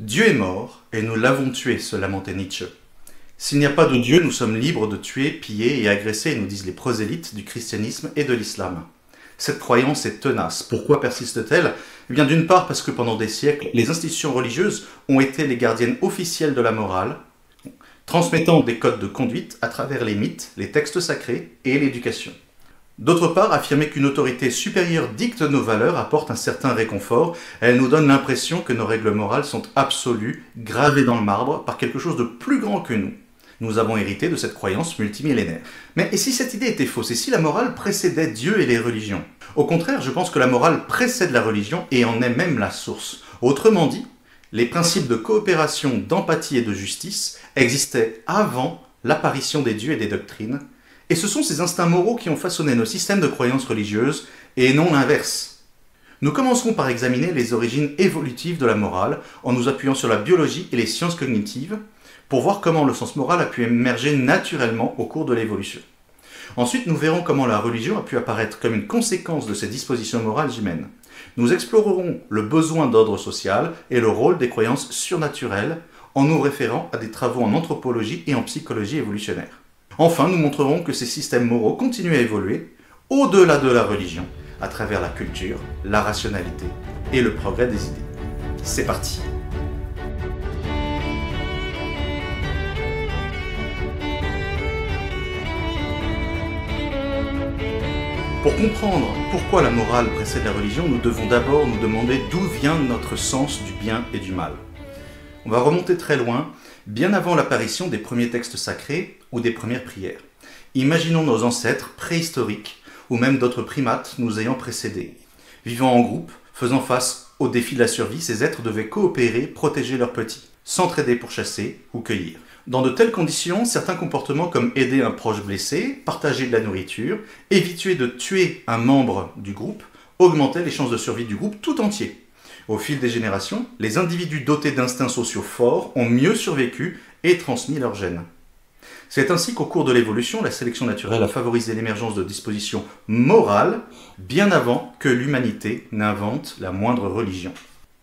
Dieu est mort et nous l'avons tué, se lamentait Nietzsche. S'il n'y a pas de Dieu, nous sommes libres de tuer, piller et agresser, nous disent les prosélytes du christianisme et de l'islam. Cette croyance est tenace. Pourquoi persiste-t-elle? Eh bien, d'une part parce que pendant des siècles, les institutions religieuses ont été les gardiennes officielles de la morale, transmettant des codes de conduite à travers les mythes, les textes sacrés et l'éducation. D'autre part, affirmer qu'une autorité supérieure dicte nos valeurs apporte un certain réconfort. Elle nous donne l'impression que nos règles morales sont absolues, gravées dans le marbre par quelque chose de plus grand que nous. Nous avons hérité de cette croyance multimillénaire. Mais et si cette idée était fausse? Et si la morale précédait Dieu et les religions? Au contraire, je pense que la morale précède la religion et en est même la source. Autrement dit, les principes de coopération, d'empathie et de justice existaient avant l'apparition des dieux et des doctrines, et ce sont ces instincts moraux qui ont façonné nos systèmes de croyances religieuses, et non l'inverse. Nous commencerons par examiner les origines évolutives de la morale, en nous appuyant sur la biologie et les sciences cognitives, pour voir comment le sens moral a pu émerger naturellement au cours de l'évolution. Ensuite, nous verrons comment la religion a pu apparaître comme une conséquence de ces dispositions morales humaines. Nous explorerons le besoin d'ordre social et le rôle des croyances surnaturelles en nous référant à des travaux en anthropologie et en psychologie évolutionnaire. Enfin, nous montrerons que ces systèmes moraux continuent à évoluer au-delà de la religion, à travers la culture, la rationalité et le progrès des idées. C'est parti! Pour comprendre pourquoi la morale précède la religion, nous devons d'abord nous demander d'où vient notre sens du bien et du mal. On va remonter très loin, bien avant l'apparition des premiers textes sacrés ou des premières prières. Imaginons nos ancêtres préhistoriques ou même d'autres primates nous ayant précédés. Vivant en groupe, faisant face aux défis de la survie, ces êtres devaient coopérer, protéger leurs petits, s'entraider pour chasser ou cueillir. Dans de telles conditions, certains comportements comme aider un proche blessé, partager de la nourriture, éviter de tuer un membre du groupe, augmentaient les chances de survie du groupe tout entier. Au fil des générations, les individus dotés d'instincts sociaux forts ont mieux survécu et transmis leurs gènes. C'est ainsi qu'au cours de l'évolution, la sélection naturelle a favorisé l'émergence de dispositions morales bien avant que l'humanité n'invente la moindre religion.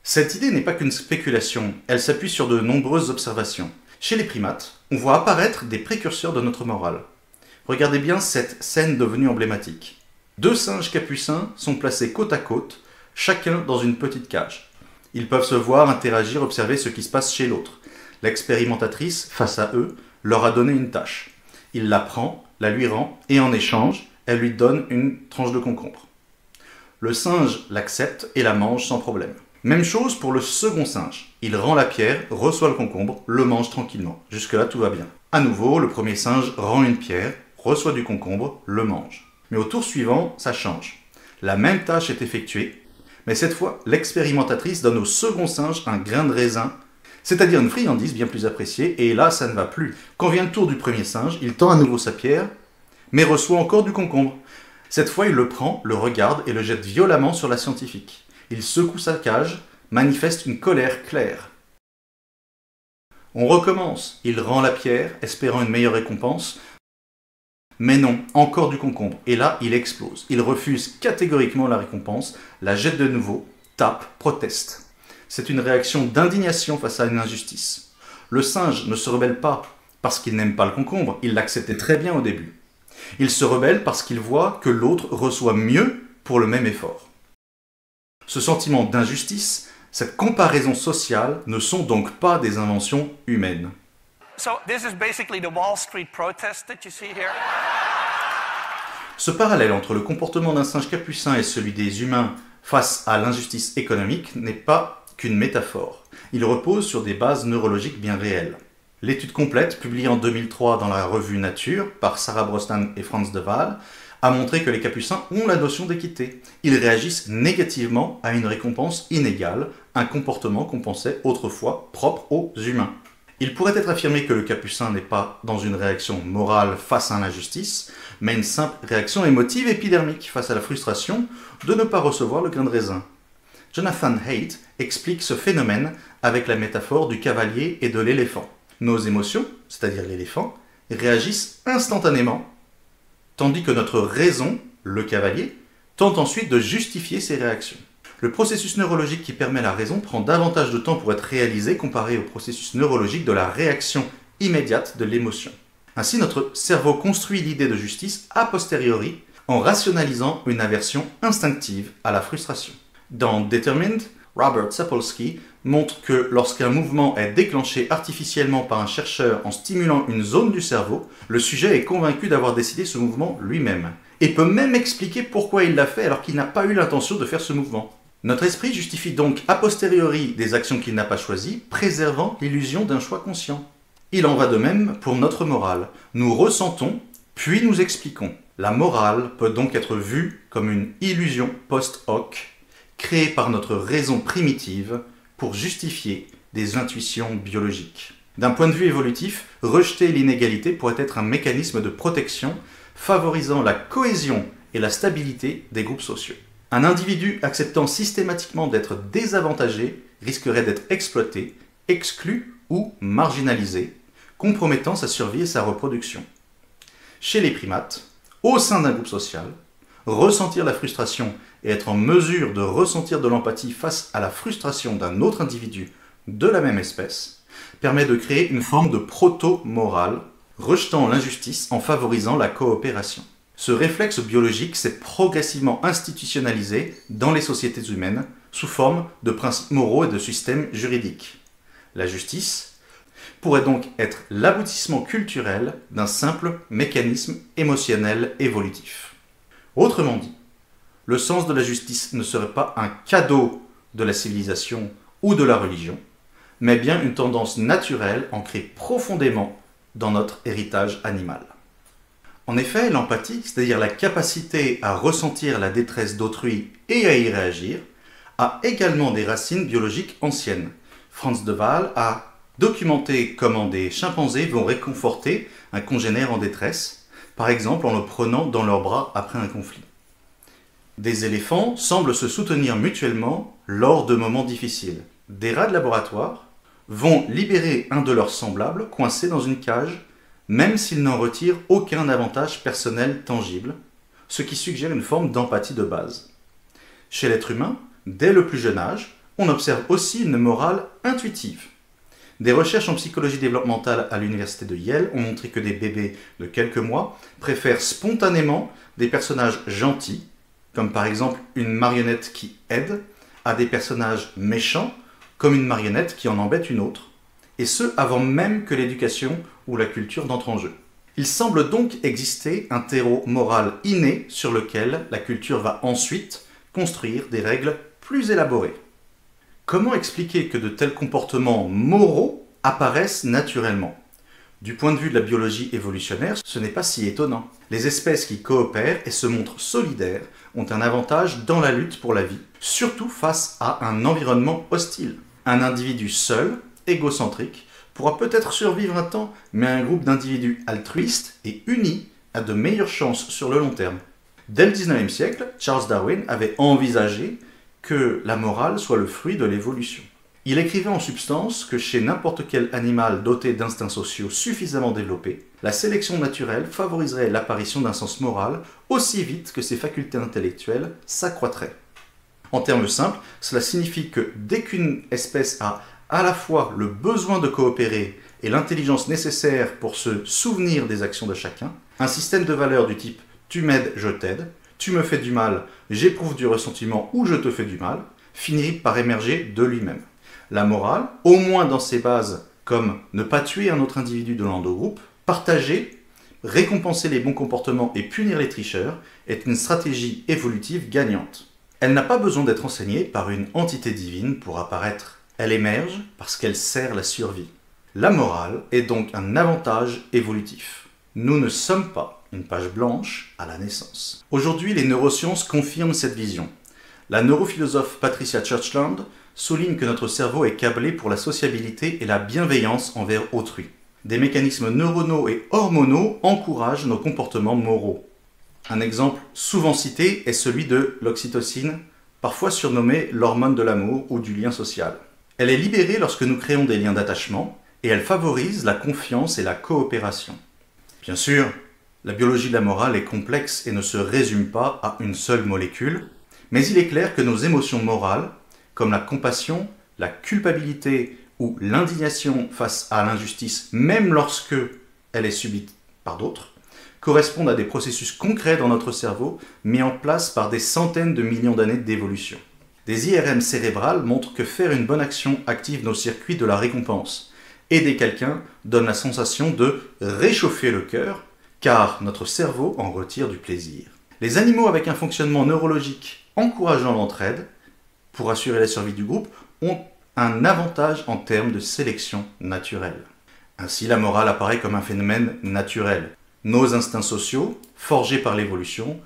Cette idée n'est pas qu'une spéculation, elle s'appuie sur de nombreuses observations. Chez les primates, on voit apparaître des précurseurs de notre morale. Regardez bien cette scène devenue emblématique. Deux singes capucins sont placés côte à côte, chacun dans une petite cage. Ils peuvent se voir, interagir, observer ce qui se passe chez l'autre. L'expérimentatrice, face à eux, leur a donné une tâche. Il la prend, la lui rend, et en échange, elle lui donne une tranche de concombre. Le singe l'accepte et la mange sans problème. Même chose pour le second singe. Il rend la pierre, reçoit le concombre, le mange tranquillement. Jusque-là, tout va bien. À nouveau, le premier singe rend une pierre, reçoit du concombre, le mange. Mais au tour suivant, ça change. La même tâche est effectuée, mais cette fois, l'expérimentatrice donne au second singe un grain de raisin, c'est-à-dire une friandise bien plus appréciée, et là, ça ne va plus. Quand vient le tour du premier singe, il tend à nouveau sa pierre, mais reçoit encore du concombre. Cette fois, il le prend, le regarde et le jette violemment sur la scientifique. Il secoue sa cage, manifeste une colère claire. On recommence. Il rend la pierre, espérant une meilleure récompense. Mais non, encore du concombre. Et là, il explose. Il refuse catégoriquement la récompense, la jette de nouveau, tape, proteste. C'est une réaction d'indignation face à une injustice. Le singe ne se rebelle pas parce qu'il n'aime pas le concombre, il l'acceptait très bien au début. Il se rebelle parce qu'il voit que l'autre reçoit mieux pour le même effort. Ce sentiment d'injustice, cette comparaison sociale ne sont donc pas des inventions humaines. Ce parallèle entre le comportement d'un singe capucin et celui des humains face à l'injustice économique n'est pas qu'une métaphore. Il repose sur des bases neurologiques bien réelles. L'étude complète, publiée en 2003 dans la revue Nature par Sarah Brosnan et Franz de Waal, a montré que les capucins ont la notion d'équité. Ils réagissent négativement à une récompense inégale, un comportement qu'on pensait autrefois propre aux humains. Il pourrait être affirmé que le capucin n'est pas dans une réaction morale face à l'injustice, mais une simple réaction émotive épidermique face à la frustration de ne pas recevoir le grain de raisin. Jonathan Haidt explique ce phénomène avec la métaphore du cavalier et de l'éléphant. Nos émotions, c'est-à-dire l'éléphant, réagissent instantanément, tandis que notre raison, le cavalier, tente ensuite de justifier ses réactions. Le processus neurologique qui permet la raison prend davantage de temps pour être réalisé comparé au processus neurologique de la réaction immédiate de l'émotion. Ainsi, notre cerveau construit l'idée de justice a posteriori en rationalisant une aversion instinctive à la frustration. Dans Determined, Robert Sapolsky montre que lorsqu'un mouvement est déclenché artificiellement par un chercheur en stimulant une zone du cerveau, le sujet est convaincu d'avoir décidé ce mouvement lui-même et peut même expliquer pourquoi il l'a fait alors qu'il n'a pas eu l'intention de faire ce mouvement. Notre esprit justifie donc a posteriori des actions qu'il n'a pas choisies, préservant l'illusion d'un choix conscient. Il en va de même pour notre morale. Nous ressentons, puis nous expliquons. La morale peut donc être vue comme une illusion post-hoc, créée par notre raison primitive pour justifier des intuitions biologiques. D'un point de vue évolutif, rejeter l'inégalité pourrait être un mécanisme de protection favorisant la cohésion et la stabilité des groupes sociaux. Un individu acceptant systématiquement d'être désavantagé risquerait d'être exploité, exclu ou marginalisé, compromettant sa survie et sa reproduction. Chez les primates, au sein d'un groupe social, ressentir la frustration et être en mesure de ressentir de l'empathie face à la frustration d'un autre individu de la même espèce permet de créer une forme de proto-morale, rejetant l'injustice en favorisant la coopération. Ce réflexe biologique s'est progressivement institutionnalisé dans les sociétés humaines sous forme de principes moraux et de systèmes juridiques. La justice pourrait donc être l'aboutissement culturel d'un simple mécanisme émotionnel évolutif. Autrement dit, le sens de la justice ne serait pas un cadeau de la civilisation ou de la religion, mais bien une tendance naturelle ancrée profondément dans notre héritage animal. En effet, l'empathie, c'est-à-dire la capacité à ressentir la détresse d'autrui et à y réagir, a également des racines biologiques anciennes. Frans de Waal a documenté comment des chimpanzés vont réconforter un congénère en détresse, par exemple en le prenant dans leurs bras après un conflit. Des éléphants semblent se soutenir mutuellement lors de moments difficiles. Des rats de laboratoire vont libérer un de leurs semblables coincé dans une cage, même s'ils n'en retirent aucun avantage personnel tangible, ce qui suggère une forme d'empathie de base. Chez l'être humain, dès le plus jeune âge, on observe aussi une morale intuitive. Des recherches en psychologie développementale à l'université de Yale ont montré que des bébés de quelques mois préfèrent spontanément des personnages gentils, comme par exemple une marionnette qui aide, à des personnages méchants, comme une marionnette qui en embête une autre, et ce avant même que l'éducation ou la culture n'entre en jeu. Il semble donc exister un terreau moral inné sur lequel la culture va ensuite construire des règles plus élaborées. Comment expliquer que de tels comportements moraux apparaissent naturellement ? Du point de vue de la biologie évolutionnaire, ce n'est pas si étonnant. Les espèces qui coopèrent et se montrent solidaires ont un avantage dans la lutte pour la vie, surtout face à un environnement hostile. Un individu seul, égocentrique, pourra peut-être survivre un temps, mais un groupe d'individus altruistes et unis a de meilleures chances sur le long terme. Dès le XIXe siècle, Charles Darwin avait envisagé que la morale soit le fruit de l'évolution. Il écrivait en substance que chez n'importe quel animal doté d'instincts sociaux suffisamment développés, la sélection naturelle favoriserait l'apparition d'un sens moral aussi vite que ses facultés intellectuelles s'accroîtraient. En termes simples, cela signifie que dès qu'une espèce a à la fois le besoin de coopérer et l'intelligence nécessaire pour se souvenir des actions de chacun, un système de valeurs du type « tu m'aides, je t'aide »,« tu me fais du mal, j'éprouve du ressentiment ou je te fais du mal » finit par émerger de lui-même. La morale, au moins dans ses bases comme ne pas tuer un autre individu de l'endogroupe, partager, récompenser les bons comportements et punir les tricheurs, est une stratégie évolutive gagnante. Elle n'a pas besoin d'être enseignée par une entité divine pour apparaître. Elle émerge parce qu'elle sert la survie. La morale est donc un avantage évolutif. Nous ne sommes pas une page blanche à la naissance. Aujourd'hui, les neurosciences confirment cette vision. La neurophilosophe Patricia Churchland souligne que notre cerveau est câblé pour la sociabilité et la bienveillance envers autrui. Des mécanismes neuronaux et hormonaux encouragent nos comportements moraux. Un exemple souvent cité est celui de l'oxytocine, parfois surnommée l'hormone de l'amour ou du lien social. Elle est libérée lorsque nous créons des liens d'attachement et elle favorise la confiance et la coopération. Bien sûr, la biologie de la morale est complexe et ne se résume pas à une seule molécule, Mais il est clair que nos émotions morales, comme la compassion, la culpabilité ou l'indignation face à l'injustice, même lorsque elle est subie par d'autres, correspondent à des processus concrets dans notre cerveau mis en place par des centaines de millions d'années d'évolution. Des IRM cérébrales montrent que faire une bonne action active nos circuits de la récompense. Aider quelqu'un donne la sensation de réchauffer le cœur, car notre cerveau en retire du plaisir. Les animaux avec un fonctionnement neurologique encourageant l'entraide, pour assurer la survie du groupe, ont un avantage en termes de sélection naturelle. Ainsi, la morale apparaît comme un phénomène naturel. Nos instincts sociaux, forgés par l'évolution,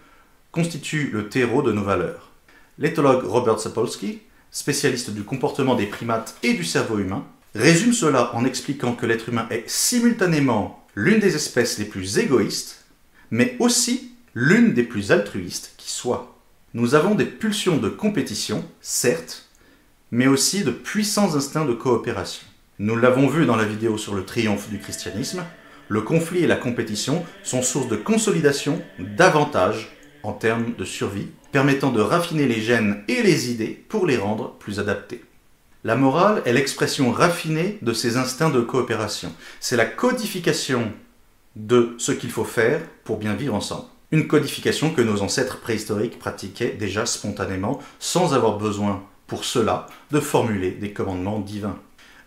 constituent le terreau de nos valeurs. L'éthologue Robert Sapolsky, spécialiste du comportement des primates et du cerveau humain, résume cela en expliquant que l'être humain est simultanément l'une des espèces les plus égoïstes, mais aussi l'une des plus altruistes qui soit. Nous avons des pulsions de compétition, certes, mais aussi de puissants instincts de coopération. Nous l'avons vu dans la vidéo sur le triomphe du christianisme, le conflit et la compétition sont source de consolidation d'avantages en termes de survie, permettant de raffiner les gènes et les idées pour les rendre plus adaptés. La morale est l'expression raffinée de ces instincts de coopération. C'est la codification de ce qu'il faut faire pour bien vivre ensemble. Une codification que nos ancêtres préhistoriques pratiquaient déjà spontanément, sans avoir besoin, pour cela, de formuler des commandements divins.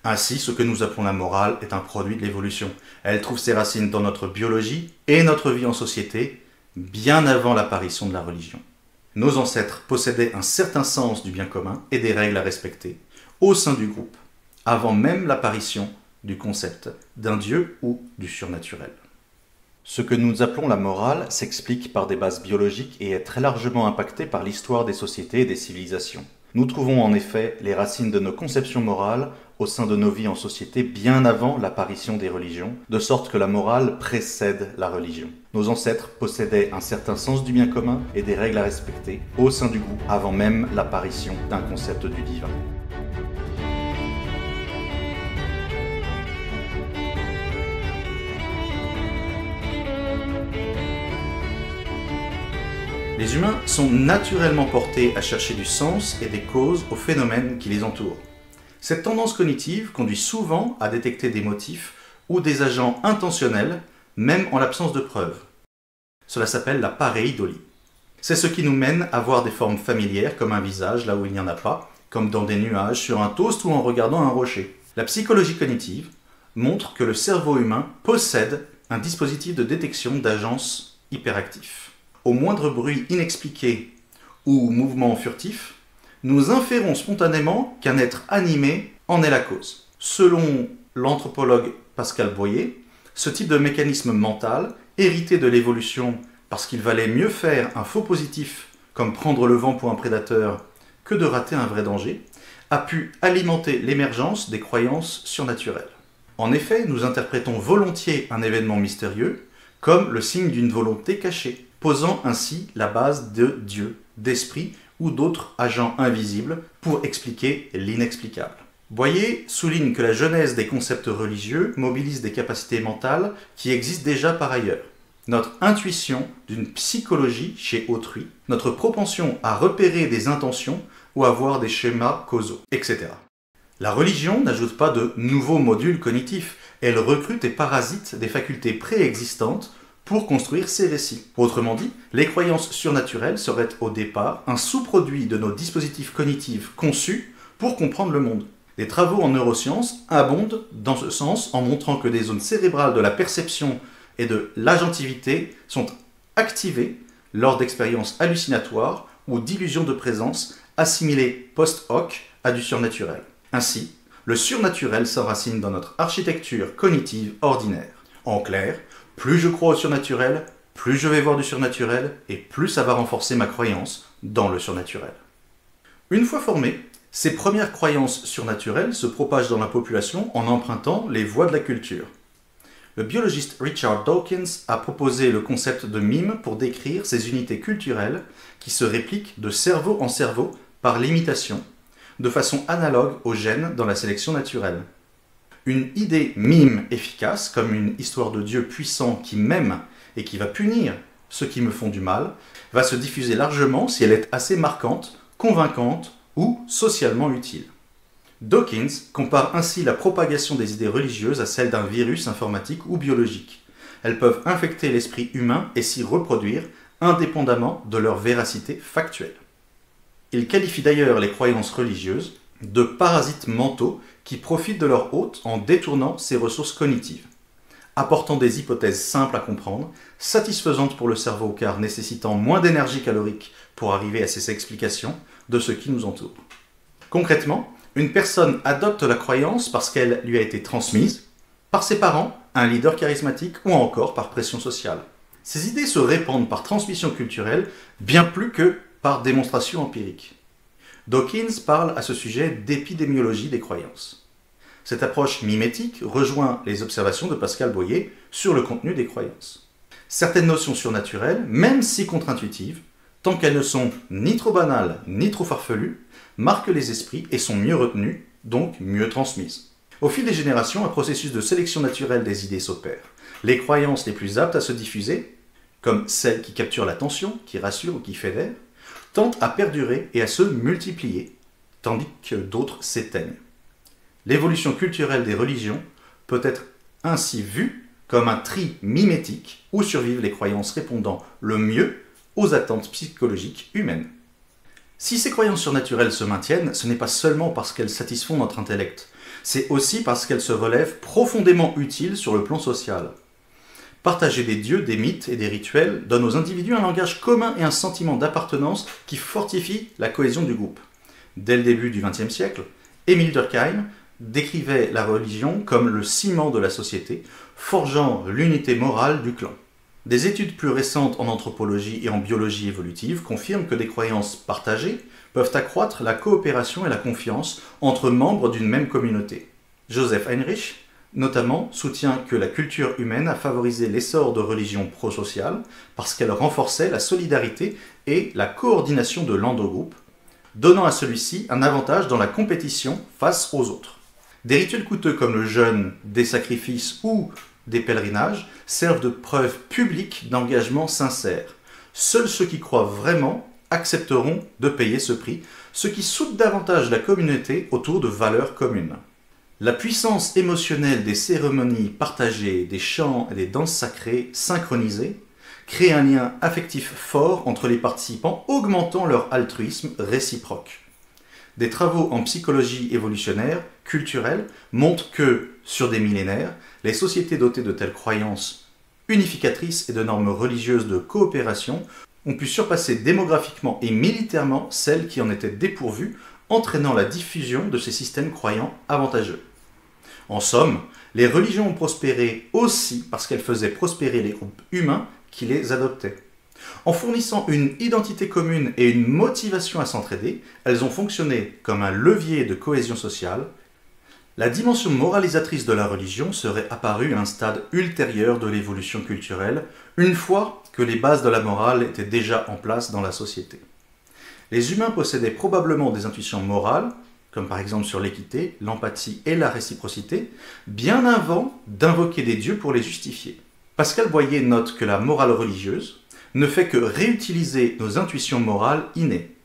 Ainsi, ce que nous appelons la morale est un produit de l'évolution. Elle trouve ses racines dans notre biologie et notre vie en société, bien avant l'apparition de la religion. Nos ancêtres possédaient un certain sens du bien commun et des règles à respecter au sein du groupe, avant même l'apparition du concept d'un dieu ou du surnaturel. Ce que nous appelons la morale s'explique par des bases biologiques et est très largement impacté par l'histoire des sociétés et des civilisations. Nous trouvons en effet les racines de nos conceptions morales au sein de nos vies en société bien avant l'apparition des religions, de sorte que la morale précède la religion. Nos ancêtres possédaient un certain sens du bien commun et des règles à respecter au sein du groupe avant même l'apparition d'un concept du divin. Les humains sont naturellement portés à chercher du sens et des causes aux phénomènes qui les entourent. Cette tendance cognitive conduit souvent à détecter des motifs ou des agents intentionnels, même en l'absence de preuves. Cela s'appelle la pareidolie. C'est ce qui nous mène à voir des formes familières comme un visage là où il n'y en a pas, comme dans des nuages, sur un toast ou en regardant un rocher. La psychologie cognitive montre que le cerveau humain possède un dispositif de détection d'agents hyperactifs. Au moindre bruit inexpliqué ou mouvement furtif, nous inférons spontanément qu'un être animé en est la cause. Selon l'anthropologue Pascal Boyer, ce type de mécanisme mental, hérité de l'évolution parce qu'il valait mieux faire un faux positif, comme prendre le vent pour un prédateur, que de rater un vrai danger, a pu alimenter l'émergence des croyances surnaturelles. En effet, nous interprétons volontiers un événement mystérieux comme le signe d'une volonté cachée, posant ainsi la base de Dieu, d'esprit ou d'autres agents invisibles pour expliquer l'inexplicable. Boyer souligne que la genèse des concepts religieux mobilise des capacités mentales qui existent déjà par ailleurs. Notre intuition d'une psychologie chez autrui, notre propension à repérer des intentions ou à voir des schémas causaux, etc. La religion n'ajoute pas de nouveaux modules cognitifs, elle recrute et parasite des facultés préexistantes pour construire ces récits. Autrement dit, les croyances surnaturelles seraient au départ un sous-produit de nos dispositifs cognitifs conçus pour comprendre le monde. Les travaux en neurosciences abondent dans ce sens en montrant que des zones cérébrales de la perception et de l'agentivité sont activées lors d'expériences hallucinatoires ou d'illusions de présence assimilées post-hoc à du surnaturel. Ainsi, le surnaturel s'enracine dans notre architecture cognitive ordinaire. En clair, plus je crois au surnaturel, plus je vais voir du surnaturel et plus ça va renforcer ma croyance dans le surnaturel. Une fois formées, ces premières croyances surnaturelles se propagent dans la population en empruntant les voies de la culture. Le biologiste Richard Dawkins a proposé le concept de mime pour décrire ces unités culturelles qui se répliquent de cerveau en cerveau par l'imitation, de façon analogue aux gènes dans la sélection naturelle. Une idée mime efficace, comme une histoire de Dieu puissant qui m'aime et qui va punir ceux qui me font du mal, va se diffuser largement si elle est assez marquante, convaincante ou socialement utile. Dawkins compare ainsi la propagation des idées religieuses à celle d'un virus informatique ou biologique. Elles peuvent infecter l'esprit humain et s'y reproduire, indépendamment de leur véracité factuelle. Il qualifie d'ailleurs les croyances religieuses de parasites mentaux qui profitent de leur hôte en détournant ses ressources cognitives, apportant des hypothèses simples à comprendre, satisfaisantes pour le cerveau car nécessitant moins d'énergie calorique pour arriver à ces explications de ce qui nous entoure. Concrètement, une personne adopte la croyance parce qu'elle lui a été transmise, par ses parents, un leader charismatique ou encore par pression sociale. Ces idées se répandent par transmission culturelle bien plus que par démonstration empirique. Dawkins parle à ce sujet d'épidémiologie des croyances. Cette approche mimétique rejoint les observations de Pascal Boyer sur le contenu des croyances. Certaines notions surnaturelles, même si contre-intuitives, tant qu'elles ne sont ni trop banales ni trop farfelues, marquent les esprits et sont mieux retenues, donc mieux transmises. Au fil des générations, un processus de sélection naturelle des idées s'opère. Les croyances les plus aptes à se diffuser, comme celles qui capturent l'attention, qui rassurent ou qui fédèrent, tendent à perdurer et à se multiplier, tandis que d'autres s'éteignent. L'évolution culturelle des religions peut être ainsi vue comme un tri mimétique où survivent les croyances répondant le mieux aux attentes psychologiques humaines. Si ces croyances surnaturelles se maintiennent, ce n'est pas seulement parce qu'elles satisfont notre intellect, c'est aussi parce qu'elles se relèvent profondément utiles sur le plan social. Partager des dieux, des mythes et des rituels donne aux individus un langage commun et un sentiment d'appartenance qui fortifie la cohésion du groupe. Dès le début du XXe siècle, Émile Durkheim décrivait la religion comme le ciment de la société, forgeant l'unité morale du clan. Des études plus récentes en anthropologie et en biologie évolutive confirment que des croyances partagées peuvent accroître la coopération et la confiance entre membres d'une même communauté. Joseph Heinrich, notamment, soutient que la culture humaine a favorisé l'essor de religions prosociales parce qu'elle renforçait la solidarité et la coordination de l'endogroupe, donnant à celui-ci un avantage dans la compétition face aux autres. Des rituels coûteux comme le jeûne, des sacrifices ou des pèlerinages servent de preuve publique d'engagement sincère. Seuls ceux qui croient vraiment accepteront de payer ce prix, ce qui soude davantage la communauté autour de valeurs communes. La puissance émotionnelle des cérémonies partagées, des chants et des danses sacrées synchronisées crée un lien affectif fort entre les participants, augmentant leur altruisme réciproque. Des travaux en psychologie évolutionnaire, culturelle, montrent que, sur des millénaires, les sociétés dotées de telles croyances unificatrices et de normes religieuses de coopération ont pu surpasser démographiquement et militairement celles qui en étaient dépourvues, entraînant la diffusion de ces systèmes croyants avantageux. En somme, les religions ont prospéré aussi parce qu'elles faisaient prospérer les groupes humains qui les adoptaient. En fournissant une identité commune et une motivation à s'entraider, elles ont fonctionné comme un levier de cohésion sociale. La dimension moralisatrice de la religion serait apparue à un stade ultérieur de l'évolution culturelle, une fois que les bases de la morale étaient déjà en place dans la société. Les humains possédaient probablement des intuitions morales, comme par exemple sur l'équité, l'empathie et la réciprocité, bien avant d'invoquer des dieux pour les justifier. Pascal Boyer note que la morale religieuse ne fait que réutiliser nos intuitions morales innées.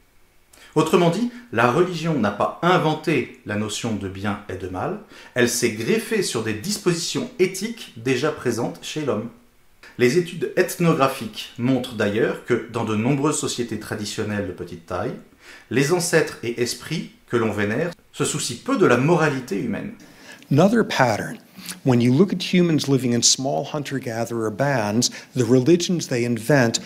Autrement dit, la religion n'a pas inventé la notion de bien et de mal, elle s'est greffée sur des dispositions éthiques déjà présentes chez l'homme. Les études ethnographiques montrent d'ailleurs que dans de nombreuses sociétés traditionnelles de petite taille, les ancêtres et esprits que l'on vénère se soucient peu de la moralité humaine. Another pattern. When you look at humans living in small hunter-gatherer bands, the religions they invent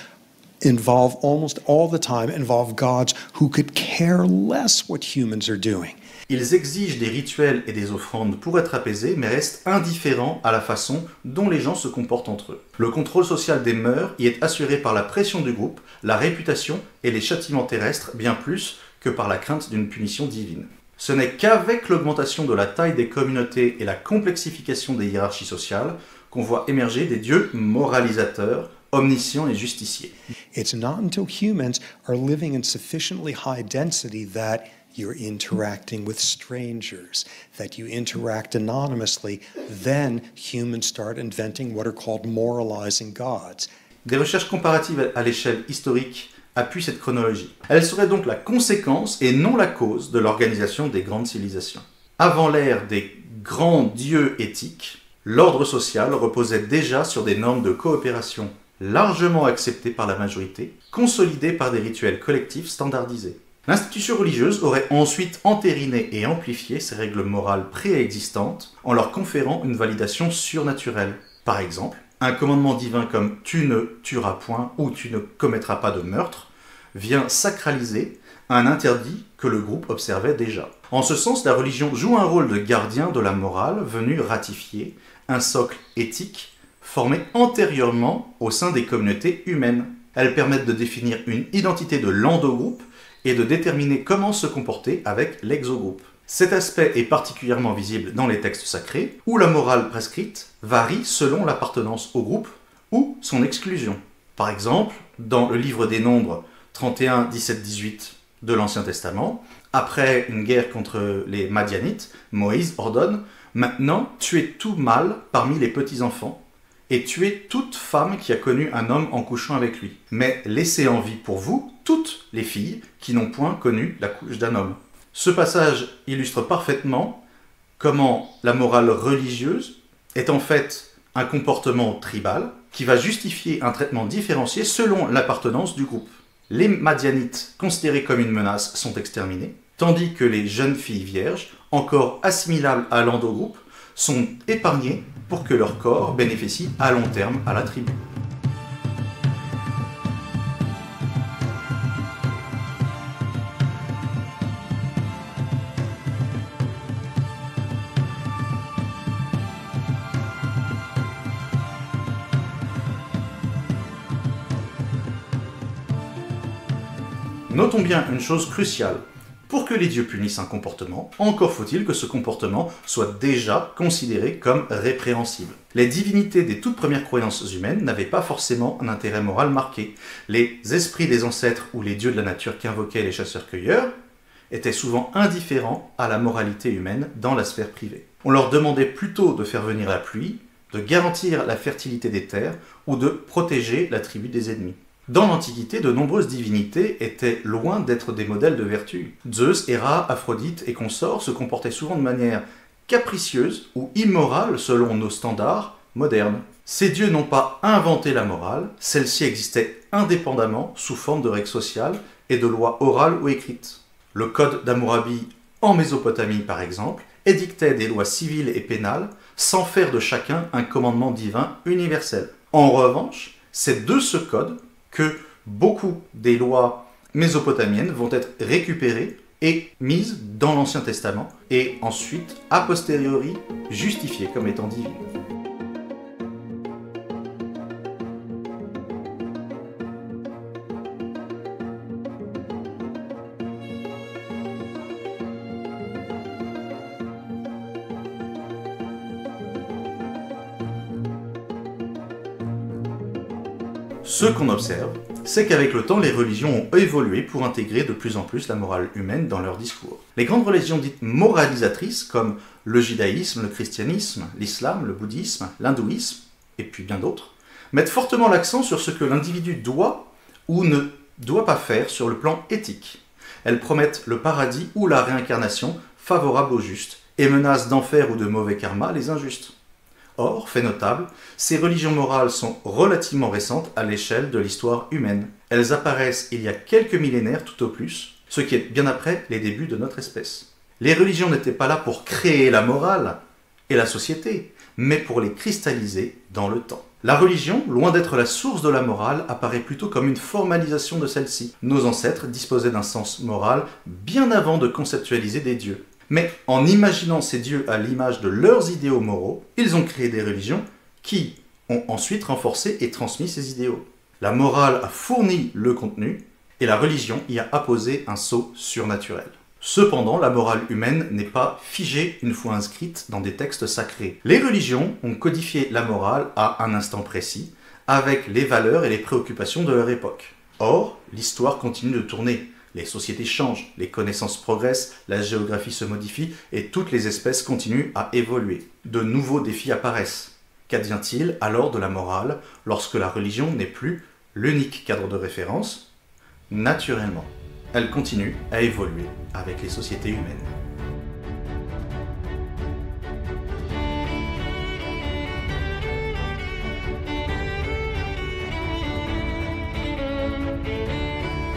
involve almost all the time involve gods who could care less what humans are doing. Ils exigent des rituels et des offrandes pour être apaisés, mais restent indifférents à la façon dont les gens se comportent entre eux. Le contrôle social des mœurs y est assuré par la pression du groupe, la réputation et les châtiments terrestres, bien plus que par la crainte d'une punition divine. Ce n'est qu'avec l'augmentation de la taille des communautés et la complexification des hiérarchies sociales qu'on voit émerger des dieux moralisateurs, omniscients et justiciers. It's not until humans are living in sufficiently high density that you're interacting with strangers, that you interact anonymously, then humans start inventing what are called moralizing gods. Des recherches comparatives à l'échelle historique appuient cette chronologie. Elle serait donc la conséquence et non la cause de l'organisation des grandes civilisations. Avant l'ère des grands dieux éthiques, l'ordre social reposait déjà sur des normes de coopération largement acceptées par la majorité, consolidées par des rituels collectifs standardisés. L'institution religieuse aurait ensuite entériné et amplifié ces règles morales préexistantes en leur conférant une validation surnaturelle. Par exemple, un commandement divin comme « tu ne tueras point » ou « tu ne commettras pas de meurtre » vient sacraliser un interdit que le groupe observait déjà. En ce sens, la religion joue un rôle de gardien de la morale venu ratifier un socle éthique formé antérieurement au sein des communautés humaines. Elles permettent de définir une identité de l'endogroupe et de déterminer comment se comporter avec l'exogroupe. Cet aspect est particulièrement visible dans les textes sacrés, où la morale prescrite varie selon l'appartenance au groupe ou son exclusion. Par exemple, dans le livre des Nombres 31, 17, 18 de l'Ancien Testament, après une guerre contre les Madianites, Moïse ordonne « Maintenant, tuez tout mâle parmi les petits-enfants, et tuez toute femme qui a connu un homme en couchant avec lui. Mais laissez en vie pour vous toutes les filles qui n'ont point connu la couche d'un homme. » Ce passage illustre parfaitement comment la morale religieuse est en fait un comportement tribal qui va justifier un traitement différencié selon l'appartenance du groupe. Les Madianites, considérés comme une menace, sont exterminés, tandis que les jeunes filles vierges, encore assimilables à l'endogroupe, sont épargnées pour que leur corps bénéficie à long terme à la tribu. Notons bien une chose cruciale. Pour que les dieux punissent un comportement, encore faut-il que ce comportement soit déjà considéré comme répréhensible. Les divinités des toutes premières croyances humaines n'avaient pas forcément un intérêt moral marqué. Les esprits des ancêtres ou les dieux de la nature qu'invoquaient les chasseurs-cueilleurs étaient souvent indifférents à la moralité humaine dans la sphère privée. On leur demandait plutôt de faire venir la pluie, de garantir la fertilité des terres ou de protéger la tribu des ennemis. Dans l'Antiquité, de nombreuses divinités étaient loin d'être des modèles de vertu. Zeus, Héra, Aphrodite et consorts se comportaient souvent de manière capricieuse ou immorale selon nos standards modernes. Ces dieux n'ont pas inventé la morale, celle-ci existait indépendamment sous forme de règles sociales et de lois orales ou écrites. Le code d'Hammurabi en Mésopotamie par exemple édictait des lois civiles et pénales sans faire de chacun un commandement divin universel. En revanche, c'est de ce code que beaucoup des lois mésopotamiennes vont être récupérées et mises dans l'Ancien Testament et ensuite, a posteriori, justifiées comme étant divines. Ce qu'on observe, c'est qu'avec le temps, les religions ont évolué pour intégrer de plus en plus la morale humaine dans leurs discours. Les grandes religions dites moralisatrices, comme le judaïsme, le christianisme, l'islam, le bouddhisme, l'hindouisme, et puis bien d'autres, mettent fortement l'accent sur ce que l'individu doit ou ne doit pas faire sur le plan éthique. Elles promettent le paradis ou la réincarnation favorable aux justes, et menacent d'enfer ou de mauvais karma les injustes. Or, fait notable, ces religions morales sont relativement récentes à l'échelle de l'histoire humaine. Elles apparaissent il y a quelques millénaires tout au plus, ce qui est bien après les débuts de notre espèce. Les religions n'étaient pas là pour créer la morale et la société, mais pour les cristalliser dans le temps. La religion, loin d'être la source de la morale, apparaît plutôt comme une formalisation de celle-ci. Nos ancêtres disposaient d'un sens moral bien avant de conceptualiser des dieux. Mais en imaginant ces dieux à l'image de leurs idéaux moraux, ils ont créé des religions qui ont ensuite renforcé et transmis ces idéaux. La morale a fourni le contenu et la religion y a apposé un sceau surnaturel. Cependant, la morale humaine n'est pas figée une fois inscrite dans des textes sacrés. Les religions ont codifié la morale à un instant précis, avec les valeurs et les préoccupations de leur époque. Or, l'histoire continue de tourner. Les sociétés changent, les connaissances progressent, la géographie se modifie et toutes les espèces continuent à évoluer. De nouveaux défis apparaissent. Qu'advient-il alors de la morale lorsque la religion n'est plus l'unique cadre de référence? Naturellement, elle continue à évoluer avec les sociétés humaines.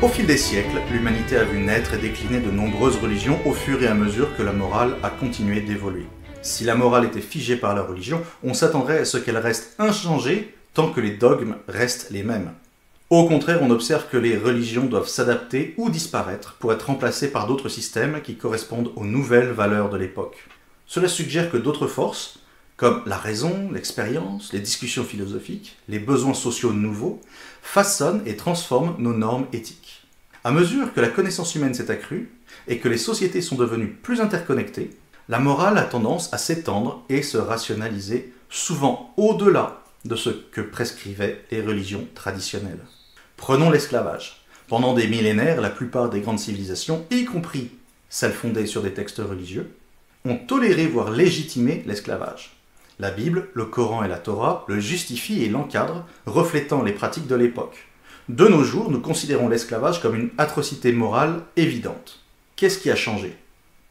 Au fil des siècles, l'humanité a vu naître et décliner de nombreuses religions au fur et à mesure que la morale a continué d'évoluer. Si la morale était figée par la religion, on s'attendrait à ce qu'elle reste inchangée tant que les dogmes restent les mêmes. Au contraire, on observe que les religions doivent s'adapter ou disparaître pour être remplacées par d'autres systèmes qui correspondent aux nouvelles valeurs de l'époque. Cela suggère que d'autres forces, comme la raison, l'expérience, les discussions philosophiques, les besoins sociaux nouveaux, façonnent et transforment nos normes éthiques. À mesure que la connaissance humaine s'est accrue et que les sociétés sont devenues plus interconnectées, la morale a tendance à s'étendre et se rationaliser, souvent au-delà de ce que prescrivaient les religions traditionnelles. Prenons l'esclavage. Pendant des millénaires, la plupart des grandes civilisations, y compris celles fondées sur des textes religieux, ont toléré voire légitimé l'esclavage. La Bible, le Coran et la Torah le justifient et l'encadrent, reflétant les pratiques de l'époque. De nos jours, nous considérons l'esclavage comme une atrocité morale évidente. Qu'est-ce qui a changé?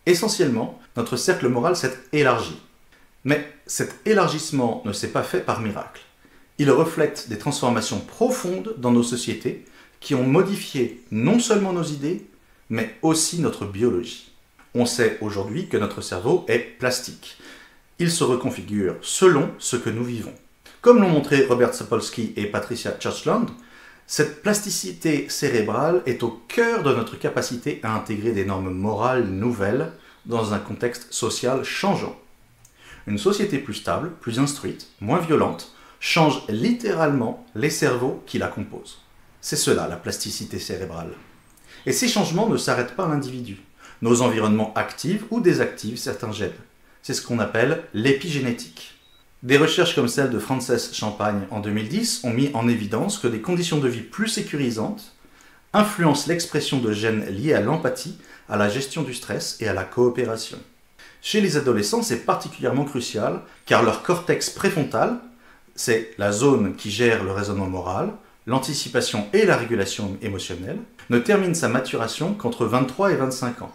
Essentiellement, notre cercle moral s'est élargi. Mais cet élargissement ne s'est pas fait par miracle. Il reflète des transformations profondes dans nos sociétés qui ont modifié non seulement nos idées, mais aussi notre biologie. On sait aujourd'hui que notre cerveau est plastique. Il se reconfigure selon ce que nous vivons. Comme l'ont montré Robert Sapolsky et Patricia Churchland, cette plasticité cérébrale est au cœur de notre capacité à intégrer des normes morales nouvelles dans un contexte social changeant. Une société plus stable, plus instruite, moins violente, change littéralement les cerveaux qui la composent. C'est cela la plasticité cérébrale. Et ces changements ne s'arrêtent pas à l'individu. Nos environnements activent ou désactivent certains gènes. C'est ce qu'on appelle l'épigénétique. Des recherches comme celle de Frances Champagne en 2010 ont mis en évidence que des conditions de vie plus sécurisantes influencent l'expression de gènes liés à l'empathie, à la gestion du stress et à la coopération. Chez les adolescents, c'est particulièrement crucial car leur cortex préfrontal, c'est la zone qui gère le raisonnement moral, l'anticipation et la régulation émotionnelle, ne termine sa maturation qu'entre 23 et 25 ans.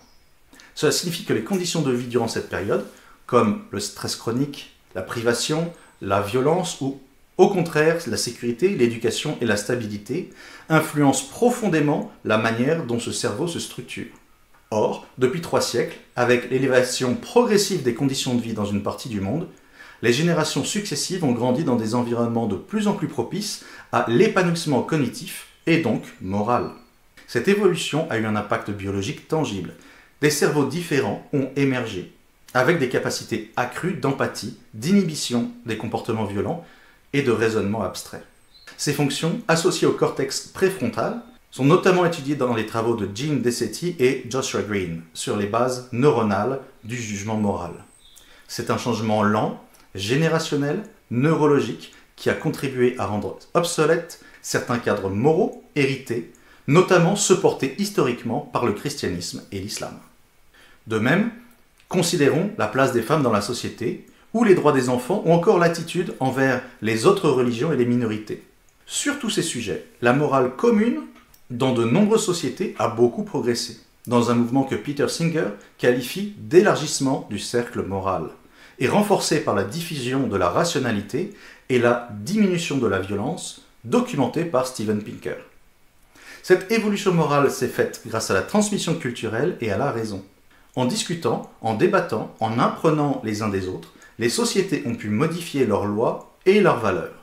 Cela signifie que les conditions de vie durant cette période, comme le stress chronique, la privation, la violence ou, au contraire, la sécurité, l'éducation et la stabilité, influencent profondément la manière dont ce cerveau se structure. Or, depuis 3 siècles, avec l'élévation progressive des conditions de vie dans une partie du monde, les générations successives ont grandi dans des environnements de plus en plus propices à l'épanouissement cognitif et donc moral. Cette évolution a eu un impact biologique tangible. Des cerveaux différents ont émergé, avec des capacités accrues d'empathie, d'inhibition des comportements violents et de raisonnement abstrait. Ces fonctions, associées au cortex préfrontal, sont notamment étudiées dans les travaux de Jean Dessetti et Joshua Green sur les bases neuronales du jugement moral. C'est un changement lent, générationnel, neurologique, qui a contribué à rendre obsolètes certains cadres moraux hérités, notamment ceux portés historiquement par le christianisme et l'islam. De même, considérons la place des femmes dans la société, ou les droits des enfants, ou encore l'attitude envers les autres religions et les minorités. Sur tous ces sujets, la morale commune dans de nombreuses sociétés a beaucoup progressé, dans un mouvement que Peter Singer qualifie d'élargissement du cercle moral, et renforcé par la diffusion de la rationalité et la diminution de la violence, documentée par Steven Pinker. Cette évolution morale s'est faite grâce à la transmission culturelle et à la raison. En discutant, en débattant, en apprenant les uns des autres, les sociétés ont pu modifier leurs lois et leurs valeurs.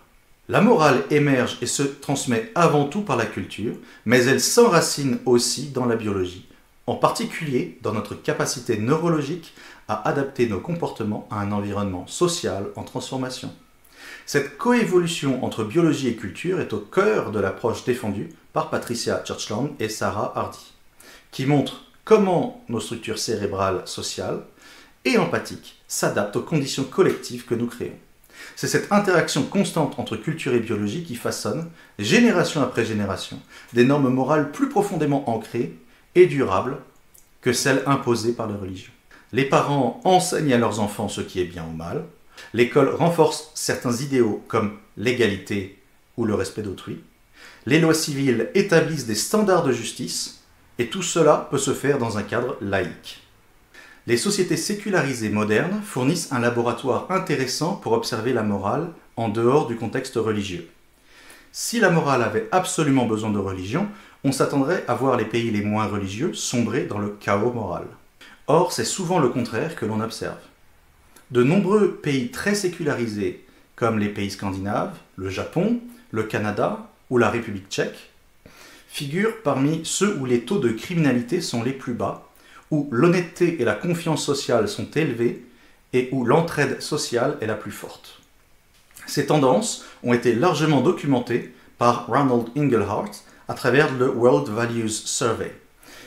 La morale émerge et se transmet avant tout par la culture, mais elle s'enracine aussi dans la biologie, en particulier dans notre capacité neurologique à adapter nos comportements à un environnement social en transformation. Cette coévolution entre biologie et culture est au cœur de l'approche défendue par Patricia Churchland et Sarah Hardy, qui montre comment nos structures cérébrales, sociales et empathiques s'adaptent aux conditions collectives que nous créons. C'est cette interaction constante entre culture et biologie qui façonne, génération après génération, des normes morales plus profondément ancrées et durables que celles imposées par les religions. Les parents enseignent à leurs enfants ce qui est bien ou mal, L'école renforce certains idéaux comme l'égalité ou le respect d'autrui. Les lois civiles établissent des standards de justice et tout cela peut se faire dans un cadre laïque. Les sociétés sécularisées modernes fournissent un laboratoire intéressant pour observer la morale en dehors du contexte religieux. Si la morale avait absolument besoin de religion, on s'attendrait à voir les pays les moins religieux sombrer dans le chaos moral. Or, c'est souvent le contraire que l'on observe. De nombreux pays très sécularisés, comme les pays scandinaves, le Japon, le Canada ou la République tchèque, figurent parmi ceux où les taux de criminalité sont les plus bas, où l'honnêteté et la confiance sociale sont élevées et où l'entraide sociale est la plus forte. Ces tendances ont été largement documentées par Ronald Inglehart à travers le World Values Survey,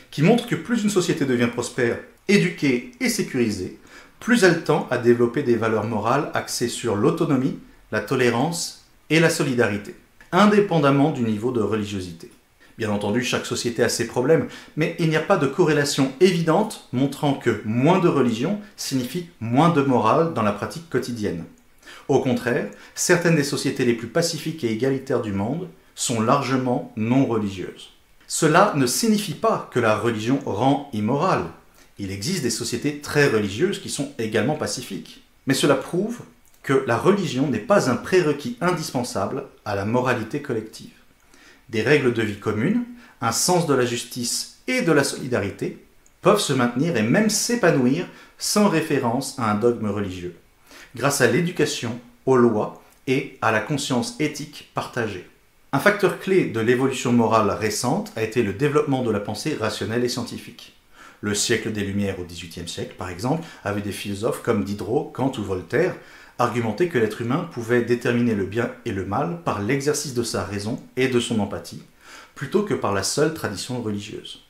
qui montre que plus une société devient prospère, éduquée et sécurisée, plus elle tend à développer des valeurs morales axées sur l'autonomie, la tolérance et la solidarité, indépendamment du niveau de religiosité. Bien entendu, chaque société a ses problèmes, mais il n'y a pas de corrélation évidente montrant que moins de religion signifie moins de morale dans la pratique quotidienne. Au contraire, certaines des sociétés les plus pacifiques et égalitaires du monde sont largement non religieuses. Cela ne signifie pas que la religion rend immorale. Il existe des sociétés très religieuses qui sont également pacifiques. Mais cela prouve que la religion n'est pas un prérequis indispensable à la moralité collective. Des règles de vie communes, un sens de la justice et de la solidarité peuvent se maintenir et même s'épanouir sans référence à un dogme religieux, grâce à l'éducation, aux lois et à la conscience éthique partagée. Un facteur clé de l'évolution morale récente a été le développement de la pensée rationnelle et scientifique. Le siècle des Lumières au XVIIIe siècle, par exemple, avait des philosophes comme Diderot, Kant ou Voltaire argumenté que l'être humain pouvait déterminer le bien et le mal par l'exercice de sa raison et de son empathie, plutôt que par la seule tradition religieuse.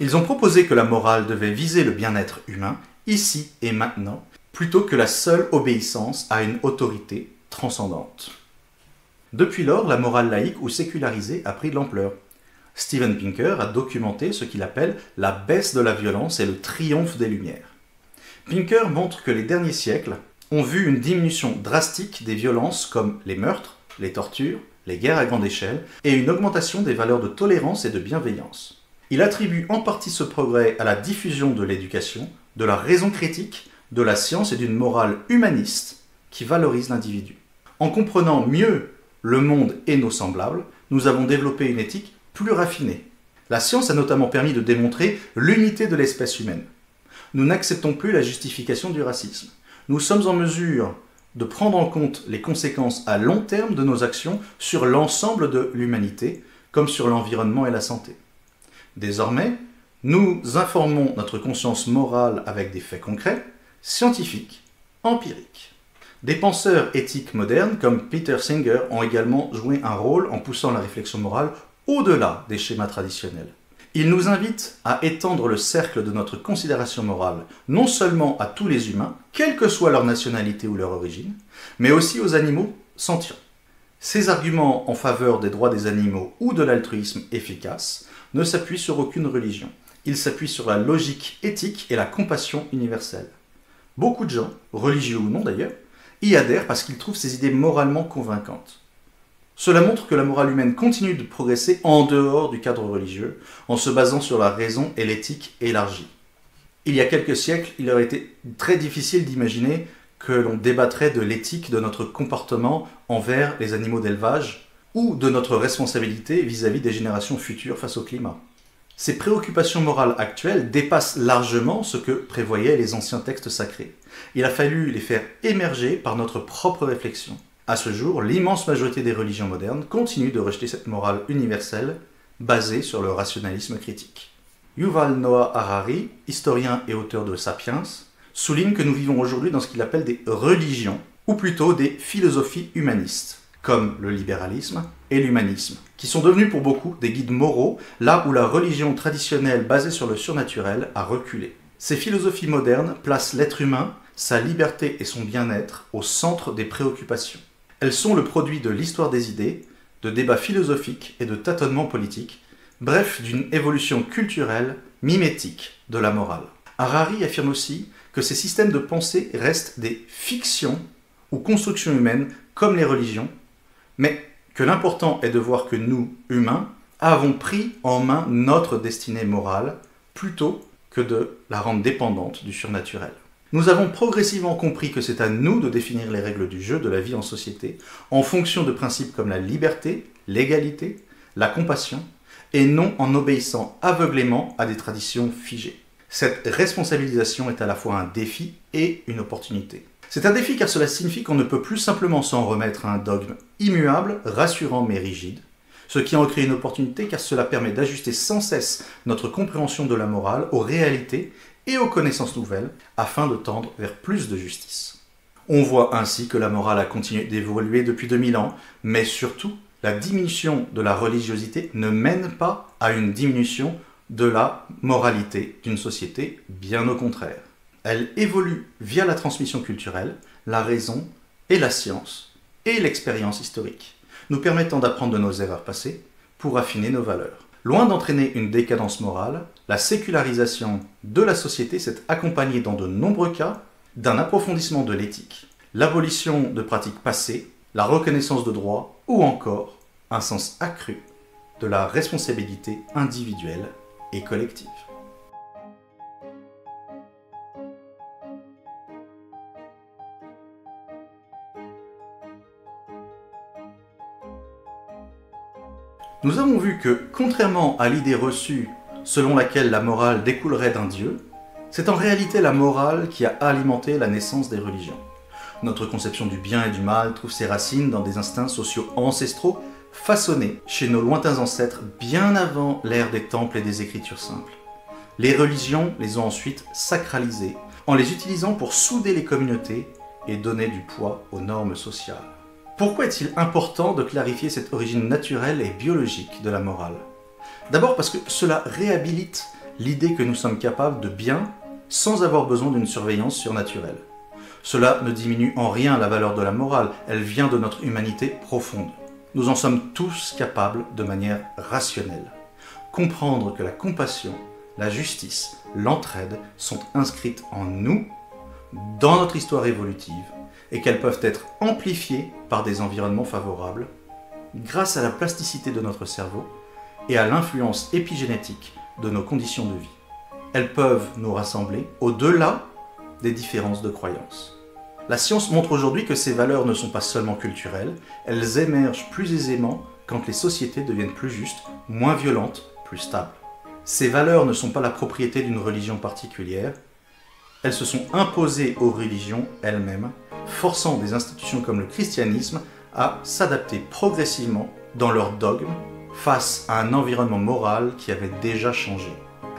Ils ont proposé que la morale devait viser le bien-être humain, ici et maintenant, plutôt que la seule obéissance à une autorité transcendante. Depuis lors, la morale laïque ou sécularisée a pris de l'ampleur. Steven Pinker a documenté ce qu'il appelle la baisse de la violence et le triomphe des Lumières. Pinker montre que les derniers siècles ont vu une diminution drastique des violences comme les meurtres, les tortures, les guerres à grande échelle et une augmentation des valeurs de tolérance et de bienveillance. Il attribue en partie ce progrès à la diffusion de l'éducation, de la raison critique, de la science et d'une morale humaniste qui valorise l'individu. En comprenant mieux le monde et nos semblables, nous avons développé une éthique plus raffinée. La science a notamment permis de démontrer l'unité de l'espèce humaine. Nous n'acceptons plus la justification du racisme. Nous sommes en mesure de prendre en compte les conséquences à long terme de nos actions sur l'ensemble de l'humanité, comme sur l'environnement et la santé. Désormais, nous informons notre conscience morale avec des faits concrets, scientifiques, empiriques. Des penseurs éthiques modernes comme Peter Singer ont également joué un rôle en poussant la réflexion morale au-delà des schémas traditionnels. Ils nous invitent à étendre le cercle de notre considération morale, non seulement à tous les humains, quelle que soit leur nationalité ou leur origine, mais aussi aux animaux sentients. Ces arguments en faveur des droits des animaux ou de l'altruisme efficace ne s'appuient sur aucune religion. Ils s'appuient sur la logique éthique et la compassion universelle. Beaucoup de gens, religieux ou non d'ailleurs, y adhèrent parce qu'ils trouvent ces idées moralement convaincantes. Cela montre que la morale humaine continue de progresser en dehors du cadre religieux, en se basant sur la raison et l'éthique élargie. Il y a quelques siècles, il aurait été très difficile d'imaginer que l'on débattrait de l'éthique de notre comportement envers les animaux d'élevage ou de notre responsabilité vis-à-vis des générations futures face au climat. Ces préoccupations morales actuelles dépassent largement ce que prévoyaient les anciens textes sacrés. Il a fallu les faire émerger par notre propre réflexion. À ce jour, l'immense majorité des religions modernes continuent de rejeter cette morale universelle basée sur le rationalisme critique. Yuval Noah Harari, historien et auteur de Sapiens, souligne que nous vivons aujourd'hui dans ce qu'il appelle des religions, ou plutôt des philosophies humanistes, comme le libéralisme et l'humanisme, qui sont devenus pour beaucoup des guides moraux, là où la religion traditionnelle basée sur le surnaturel a reculé. Ces philosophies modernes placent l'être humain, sa liberté et son bien-être au centre des préoccupations. Elles sont le produit de l'histoire des idées, de débats philosophiques et de tâtonnements politiques, bref, d'une évolution culturelle mimétique de la morale. Harari affirme aussi que ces systèmes de pensée restent des fictions ou construction humaine comme les religions, mais que l'important est de voir que nous, humains, avons pris en main notre destinée morale plutôt que de la rendre dépendante du surnaturel. Nous avons progressivement compris que c'est à nous de définir les règles du jeu de la vie en société en fonction de principes comme la liberté, l'égalité, la compassion, et non en obéissant aveuglément à des traditions figées. Cette responsabilisation est à la fois un défi et une opportunité. C'est un défi car cela signifie qu'on ne peut plus simplement s'en remettre à un dogme immuable, rassurant mais rigide, ce qui en crée une opportunité car cela permet d'ajuster sans cesse notre compréhension de la morale aux réalités et aux connaissances nouvelles afin de tendre vers plus de justice. On voit ainsi que la morale a continué d'évoluer depuis 2000 ans, mais surtout, la diminution de la religiosité ne mène pas à une diminution de la moralité d'une société, bien au contraire. Elle évolue via la transmission culturelle, la raison et la science et l'expérience historique, nous permettant d'apprendre de nos erreurs passées pour affiner nos valeurs. Loin d'entraîner une décadence morale, la sécularisation de la société s'est accompagnée dans de nombreux cas d'un approfondissement de l'éthique, l'abolition de pratiques passées, la reconnaissance de droits ou encore un sens accru de la responsabilité individuelle et collective. Nous avons vu que, contrairement à l'idée reçue selon laquelle la morale découlerait d'un Dieu, c'est en réalité la morale qui a alimenté la naissance des religions. Notre conception du bien et du mal trouve ses racines dans des instincts sociaux ancestraux façonnés chez nos lointains ancêtres bien avant l'ère des temples et des écritures simples. Les religions les ont ensuite sacralisés en les utilisant pour souder les communautés et donner du poids aux normes sociales. Pourquoi est-il important de clarifier cette origine naturelle et biologique de la morale? D'abord parce que cela réhabilite l'idée que nous sommes capables de bien sans avoir besoin d'une surveillance surnaturelle. Cela ne diminue en rien la valeur de la morale, elle vient de notre humanité profonde. Nous en sommes tous capables de manière rationnelle. Comprendre que la compassion, la justice, l'entraide sont inscrites en nous, dans notre histoire évolutive, et qu'elles peuvent être amplifiées par des environnements favorables, grâce à la plasticité de notre cerveau et à l'influence épigénétique de nos conditions de vie. Elles peuvent nous rassembler au-delà des différences de croyances. La science montre aujourd'hui que ces valeurs ne sont pas seulement culturelles, elles émergent plus aisément quand les sociétés deviennent plus justes, moins violentes, plus stables. Ces valeurs ne sont pas la propriété d'une religion particulière, elles se sont imposées aux religions elles-mêmes, forçant des institutions comme le christianisme à s'adapter progressivement dans leurs dogmes face à un environnement moral qui avait déjà changé.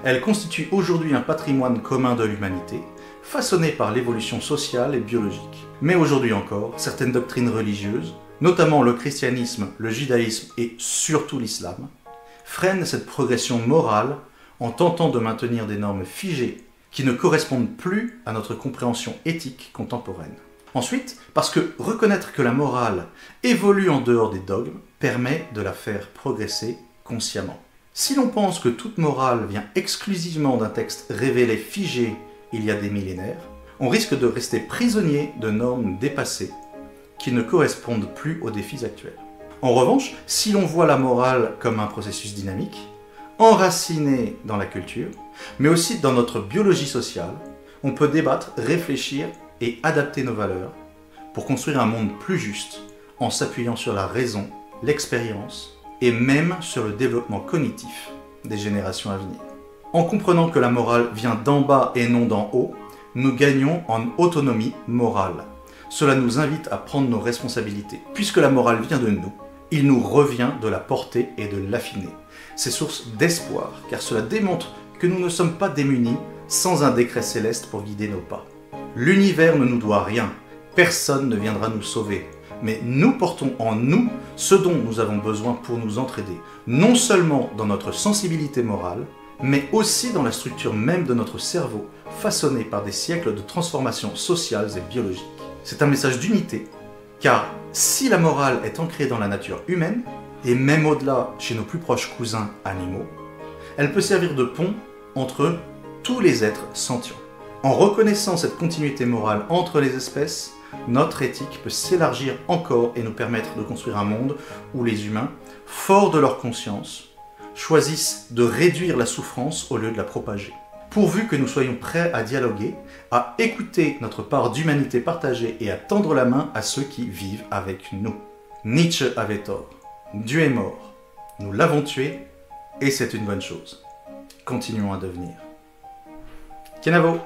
Elles constituent aujourd'hui un patrimoine commun de l'humanité, façonné par l'évolution sociale et biologique. Mais aujourd'hui encore, certaines doctrines religieuses, notamment le christianisme, le judaïsme et surtout l'islam, freinent cette progression morale en tentant de maintenir des normes figées qui ne correspondent plus à notre compréhension éthique contemporaine. Ensuite, parce que reconnaître que la morale évolue en dehors des dogmes permet de la faire progresser consciemment. Si l'on pense que toute morale vient exclusivement d'un texte révélé figé il y a des millénaires, on risque de rester prisonnier de normes dépassées qui ne correspondent plus aux défis actuels. En revanche, si l'on voit la morale comme un processus dynamique, enraciné dans la culture, mais aussi dans notre biologie sociale, on peut débattre, réfléchir et adapter nos valeurs pour construire un monde plus juste en s'appuyant sur la raison, l'expérience et même sur le développement cognitif des générations à venir. En comprenant que la morale vient d'en bas et non d'en haut, nous gagnons en autonomie morale. Cela nous invite à prendre nos responsabilités. Puisque la morale vient de nous, il nous revient de la porter et de l'affiner. C'est source d'espoir, car cela démontre que nous ne sommes pas démunis sans un décret céleste pour guider nos pas. L'univers ne nous doit rien, personne ne viendra nous sauver. Mais nous portons en nous ce dont nous avons besoin pour nous entraider, non seulement dans notre sensibilité morale, mais aussi dans la structure même de notre cerveau, façonné par des siècles de transformations sociales et biologiques. C'est un message d'unité, car si la morale est ancrée dans la nature humaine, et même au-delà chez nos plus proches cousins animaux, elle peut servir de pont entre tous les êtres sentients. En reconnaissant cette continuité morale entre les espèces, notre éthique peut s'élargir encore et nous permettre de construire un monde où les humains, forts de leur conscience, choisissent de réduire la souffrance au lieu de la propager. Pourvu que nous soyons prêts à dialoguer, à écouter notre part d'humanité partagée et à tendre la main à ceux qui vivent avec nous. Nietzsche avait tort. Dieu est mort. Nous l'avons tué et c'est une bonne chose. Continuons à devenir. Kenavo!